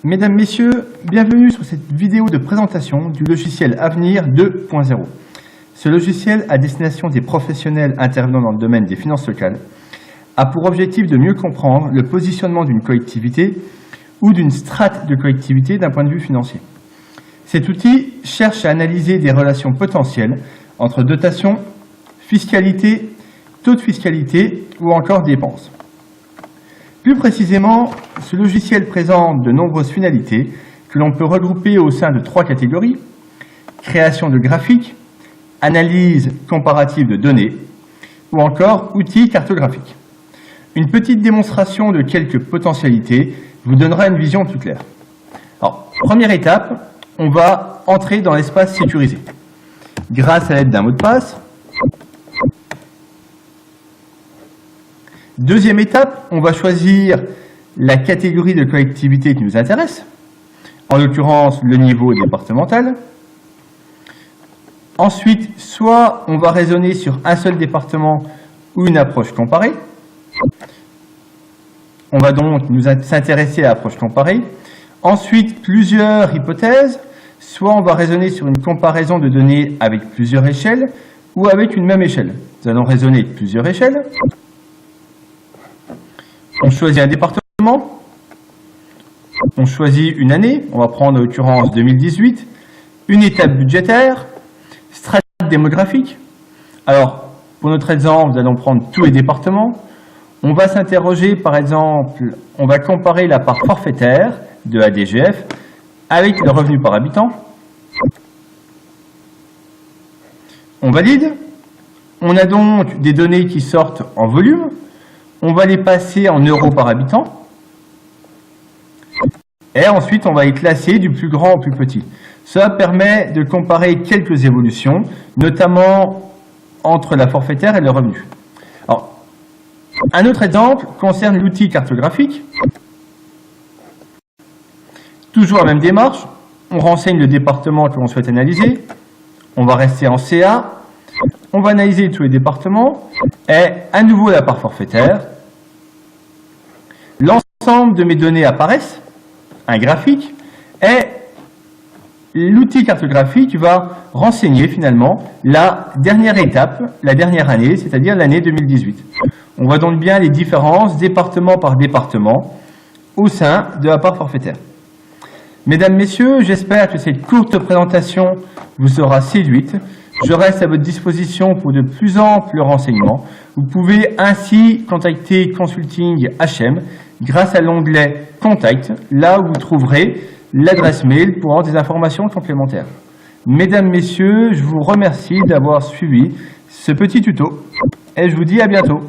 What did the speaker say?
Mesdames, Messieurs, bienvenue sur cette vidéo de présentation du logiciel Avenir 2.0. Ce logiciel à destination des professionnels intervenant dans le domaine des finances locales a pour objectif de mieux comprendre le positionnement d'une collectivité ou d'une strate de collectivité d'un point de vue financier. Cet outil cherche à analyser des relations potentielles entre dotation, fiscalité, taux de fiscalité ou encore dépenses. Plus précisément, ce logiciel présente de nombreuses finalités que l'on peut regrouper au sein de 3 catégories: création de graphiques, analyse comparative de données ou encore outils cartographiques. Une petite démonstration de quelques potentialités vous donnera une vision plus claire. Alors, première étape, on va entrer dans l'espace sécurisé. Grâce à l'aide d'un mot de passe. Deuxième étape, on va choisir la catégorie de collectivité qui nous intéresse, en l'occurrence le niveau départemental. Ensuite, soit on va raisonner sur un seul département ou une approche comparée. On va donc s'intéresser à l'approche comparée. Ensuite, plusieurs hypothèses, soit on va raisonner sur une comparaison de données avec plusieurs échelles ou avec une même échelle. Nous allons raisonner de plusieurs échelles. On choisit un département, on choisit une année, on va prendre en l'occurrence 2018, une étape budgétaire, stratégie démographique. Alors, pour notre exemple, nous allons prendre tous les départements. On va s'interroger, par exemple, on va comparer la part forfaitaire de la DGF avec le revenu par habitant. On valide. On a donc des données qui sortent en volume. On va les passer en euros par habitant. Et ensuite, on va les classer du plus grand au plus petit. Cela permet de comparer quelques évolutions, notamment entre la forfaitaire et le revenu. Alors, un autre exemple concerne l'outil cartographique. Toujours la même démarche. On renseigne le département que l'on souhaite analyser. On va rester en CA. On va analyser tous les départements. Et à nouveau la part forfaitaire. L'ensemble de mes données apparaissent, un graphique, et l'outil cartographique va renseigner finalement la dernière étape, la dernière année, c'est-à-dire l'année 2018. On voit donc bien les différences département par département au sein de la part forfaitaire. Mesdames, Messieurs, j'espère que cette courte présentation vous aura séduite. Je reste à votre disposition pour de plus amples renseignements. Vous pouvez ainsi contacter Consulting HM grâce à l'onglet Contact, là où vous trouverez l'adresse mail pour avoir des informations complémentaires. Mesdames, Messieurs, je vous remercie d'avoir suivi ce petit tuto et je vous dis à bientôt.